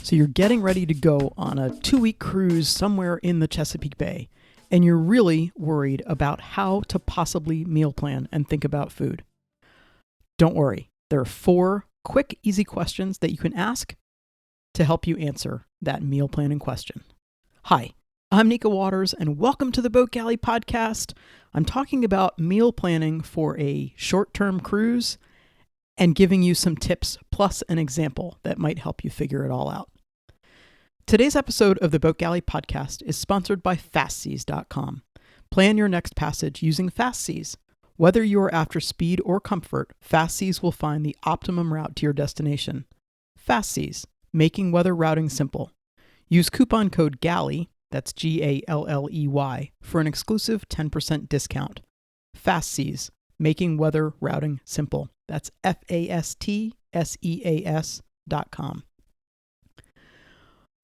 So you're getting ready to go on a 2-week cruise somewhere in the Chesapeake Bay, and you're really worried about how to possibly meal plan and think about food. Don't worry, there are 4 quick, easy questions that you can ask to help you answer that meal planning question. Hi, I'm Nika Waters, and welcome to the Boat Galley Podcast. I'm talking about meal planning for a short-term cruise and giving you some tips plus an example that might help you figure it all out. Today's episode of the Boat Galley Podcast is sponsored by FastSeas.com. Plan your next passage using FastSeas. Whether you are after speed or comfort, FastSeas will find the optimum route to your destination. FastSeas, making weather routing simple. Use coupon code GALLEY, that's G-A-L-L-E-Y, for an exclusive 10% discount. FastSeas, making weather routing simple. That's FastSeas.com.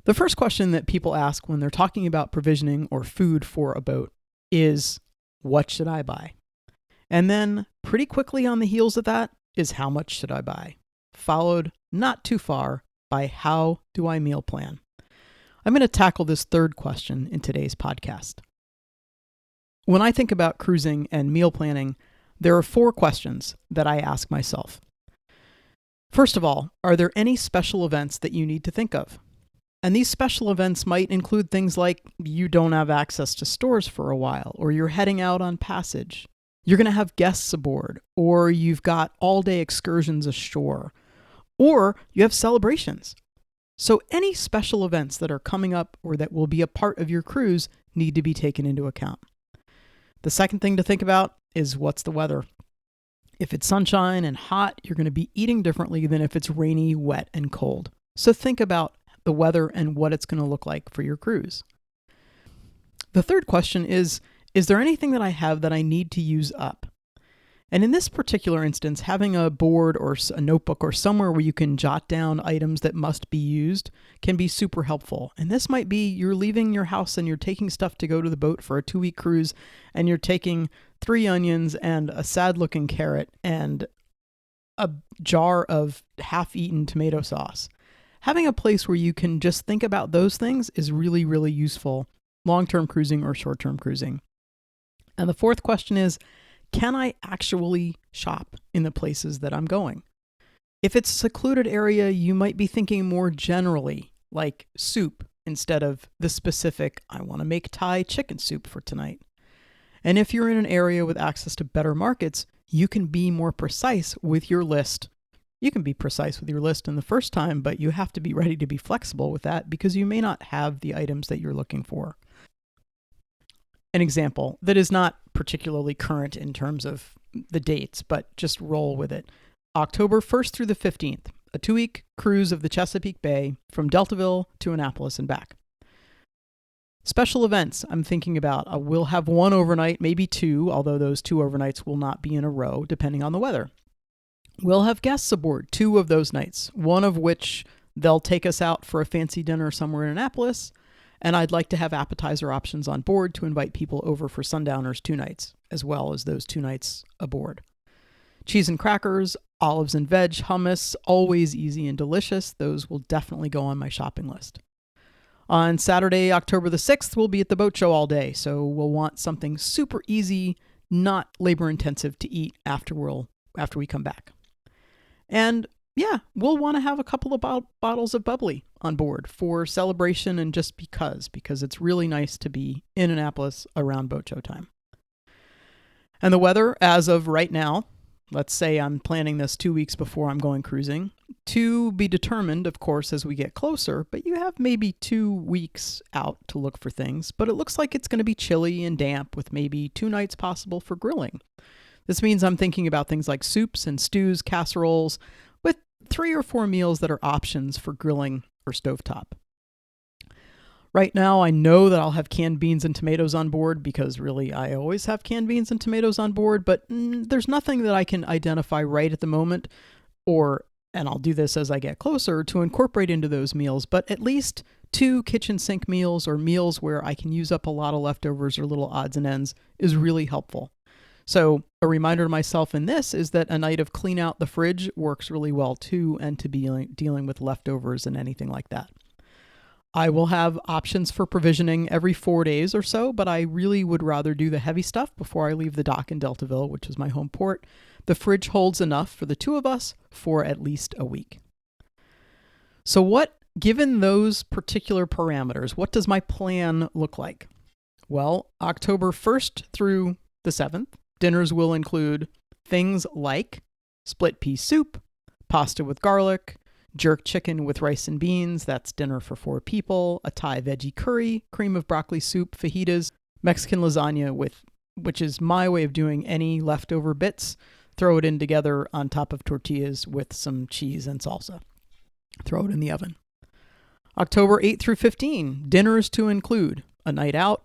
The first question that people ask when they're talking about provisioning or food for a boat is, what should I buy? And then pretty quickly on the heels of that is, how much should I buy? Followed not too far by, how do I meal plan? I'm going to tackle this third question in today's podcast. When I think about cruising and meal planning, there are 4 questions that I ask myself. First of all, are there any special events that you need to think of? And these special events might include things like you don't have access to stores for a while, or you're heading out on passage. You're going to have guests aboard, or you've got all-day excursions ashore, or you have celebrations. So any special events that are coming up or that will be a part of your cruise need to be taken into account. The second thing to think about is, what's the weather? If it's sunshine and hot, you're going to be eating differently than if it's rainy, wet, and cold. So think about the weather and what it's going to look like for your cruise. The third question is there anything that I have that I need to use up? And in this particular instance, having a board or a notebook or somewhere where you can jot down items that must be used can be super helpful. And this might be, you're leaving your house and you're taking stuff to go to the boat for a 2-week cruise, and you're taking 3 onions and a sad-looking carrot and a jar of half-eaten tomato sauce. Having a place where you can just think about those things is really, really useful, long-term cruising or short-term cruising. And the fourth question is, can I actually shop in the places that I'm going? If it's a secluded area, you might be thinking more generally, like soup, instead of the specific, I want to make Thai chicken soup for tonight. And if you're in an area with access to better markets, you can be more precise with your list. You can be precise with your list in the first time, but you have to be ready to be flexible with that because you may not have the items that you're looking for. An example that is not particularly current in terms of the dates, but just roll with it. October 1st through the 15th, a 2-week cruise of the Chesapeake Bay from Deltaville to Annapolis and back. Special events I'm thinking about. We'll have 1 overnight, maybe 2, although those 2 overnights will not be in a row, depending on the weather. We'll have guests aboard 2 of those nights, one of which they'll take us out for a fancy dinner somewhere in Annapolis, and I'd like to have appetizer options on board to invite people over for sundowners 2 nights, as well as those 2 nights aboard. Cheese and crackers, olives and veg, hummus, always easy and delicious. Those will definitely go on my shopping list. On Saturday, October the 6th, we'll be at the boat show all day, so we'll want something super easy, not labor intensive to eat after we come back. And yeah, we'll want to have a couple of bottles of bubbly on board for celebration and just because it's really nice to be in Annapolis around boat show time. And the weather, as of right now, let's say I'm planning this 2 weeks before I'm going cruising, to be determined, of course, as we get closer, but you have maybe 2 weeks out to look for things, but it looks like it's going to be chilly and damp with maybe 2 nights possible for grilling. This means I'm thinking about things like soups and stews, casseroles, with 3 or 4 meals that are options for grilling or stovetop. Right now, I know that I'll have canned beans and tomatoes on board because really I always have canned beans and tomatoes on board, but there's nothing that I can identify right at the moment, and I'll do this as I get closer, to incorporate into those meals, but at least 2 kitchen sink meals or meals where I can use up a lot of leftovers or little odds and ends is really helpful. So a reminder to myself in this is that a night of clean out the fridge works really well too, and to be dealing with leftovers and anything like that. I will have options for provisioning every 4 days or so, but I really would rather do the heavy stuff before I leave the dock in Deltaville, which is my home port. The fridge holds enough for the two of us for at least a week. So given those particular parameters, what does my plan look like? Well, October 1st through the 7th, dinners will include things like split pea soup, pasta with garlic, jerk chicken with rice and beans, that's dinner for 4 people, a Thai veggie curry, cream of broccoli soup, fajitas, Mexican lasagna which is my way of doing any leftover bits, throw it in together on top of tortillas with some cheese and salsa. Throw it in the oven. October 8 through 15, dinners to include a night out,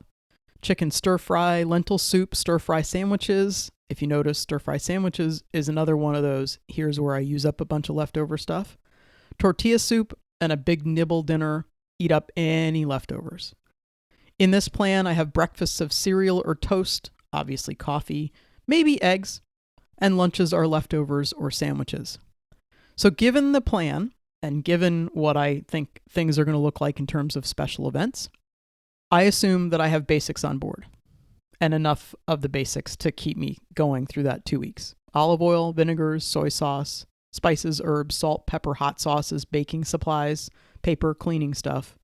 chicken stir-fry, lentil soup, stir-fry sandwiches. If you notice, stir-fry sandwiches is another one of those, here's where I use up a bunch of leftover stuff. Tortilla soup and a big nibble dinner, eat up any leftovers. In this plan, I have breakfasts of cereal or toast, obviously coffee, maybe eggs, and lunches are leftovers or sandwiches. So given the plan, and given what I think things are going to look like in terms of special events, I assume that I have basics on board and enough of the basics to keep me going through that 2 weeks. Olive oil, vinegars, soy sauce, spices, herbs, salt, pepper, hot sauces, baking supplies, paper, cleaning stuff.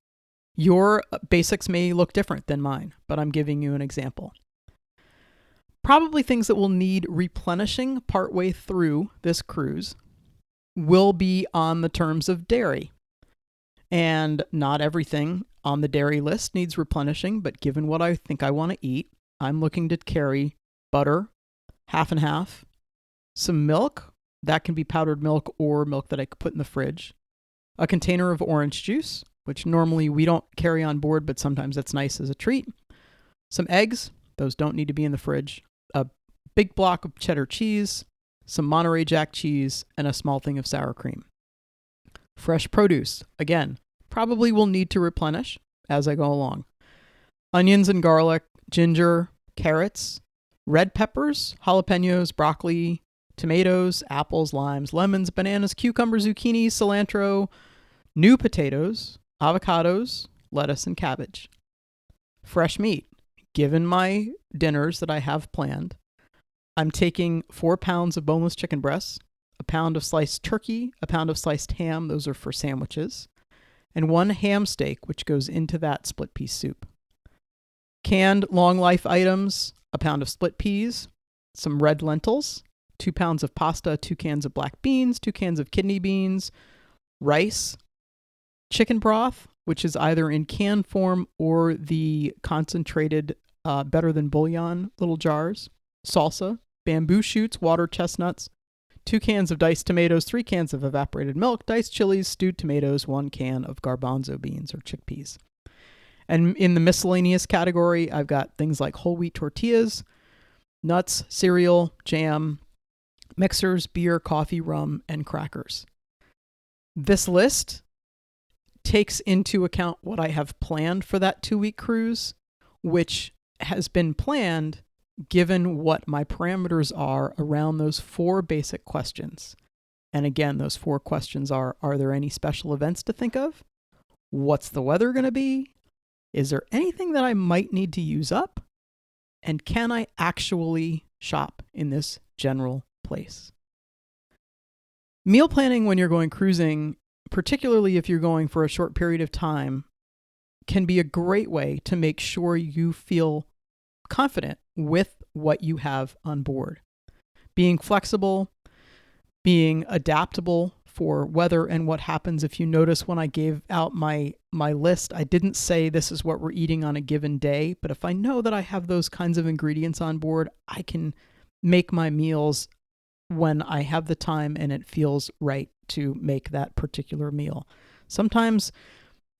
Your basics may look different than mine, but I'm giving you an example. Probably things that will need replenishing partway through this cruise will be on the terms of dairy. And not everything on the dairy list needs replenishing, but given what I think I want to eat, I'm looking to carry butter, half and half, some milk, that can be powdered milk or milk that I could put in the fridge, a container of orange juice, which normally we don't carry on board, but sometimes that's nice as a treat, some eggs, those don't need to be in the fridge, a big block of cheddar cheese, some Monterey Jack cheese, and a small thing of sour cream. Fresh produce, again, probably will need to replenish as I go along. Onions and garlic, ginger, carrots, red peppers, jalapenos, broccoli, tomatoes, apples, limes, lemons, bananas, cucumbers, zucchini, cilantro, new potatoes, avocados, lettuce, and cabbage. Fresh meat. Given my dinners that I have planned, I'm taking 4 pounds of boneless chicken breasts, a pound of sliced turkey, a pound of sliced ham, those are for sandwiches, and 1 ham steak, which goes into that split pea soup. Canned long life items, a pound of split peas, some red lentils, 2 pounds of pasta, 2 cans of black beans, 2 cans of kidney beans, rice, chicken broth, which is either in can form or the concentrated better than bouillon little jars, salsa, bamboo shoots, water chestnuts, 2 cans of diced tomatoes, 3 cans of evaporated milk, diced chilies, stewed tomatoes, 1 can of garbanzo beans or chickpeas. And in the miscellaneous category, I've got things like whole wheat tortillas, nuts, cereal, jam, mixers, beer, coffee, rum, and crackers. This list takes into account what I have planned for that 2-week cruise, which has been planned given what my parameters are around those 4 basic questions. And again, those 4 questions are there any special events to think of? What's the weather going to be? Is there anything that I might need to use up? And can I actually shop in this general place? Meal planning when you're going cruising, particularly if you're going for a short period of time, can be a great way to make sure you feel confident with what you have on board. Being flexible, being adaptable for weather and what happens. If you notice when I gave out my list, I didn't say this is what we're eating on a given day, but if I know that I have those kinds of ingredients on board, I can make my meals when I have the time and it feels right to make that particular meal. Sometimes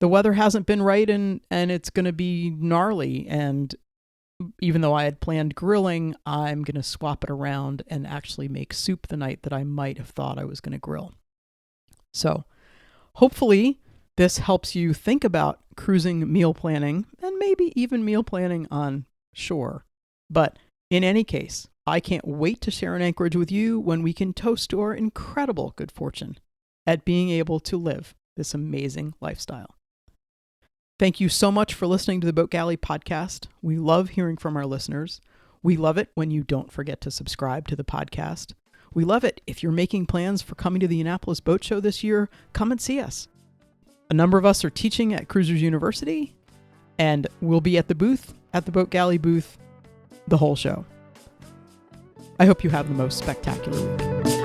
the weather hasn't been right and it's going to be gnarly, and even though I had planned grilling, I'm going to swap it around and actually make soup the night that I might have thought I was going to grill. So hopefully this helps you think about cruising meal planning and maybe even meal planning on shore. But in any case, I can't wait to share an anchorage with you when we can toast to our incredible good fortune at being able to live this amazing lifestyle. Thank you so much for listening to the Boat Galley podcast. We love hearing from our listeners. We love it when you don't forget to subscribe to the podcast. We love it if you're making plans for coming to the Annapolis Boat Show this year. Come and see us. A number of us are teaching at Cruisers University, and we'll be at the booth, at the Boat Galley booth, the whole show. I hope you have the most spectacular week.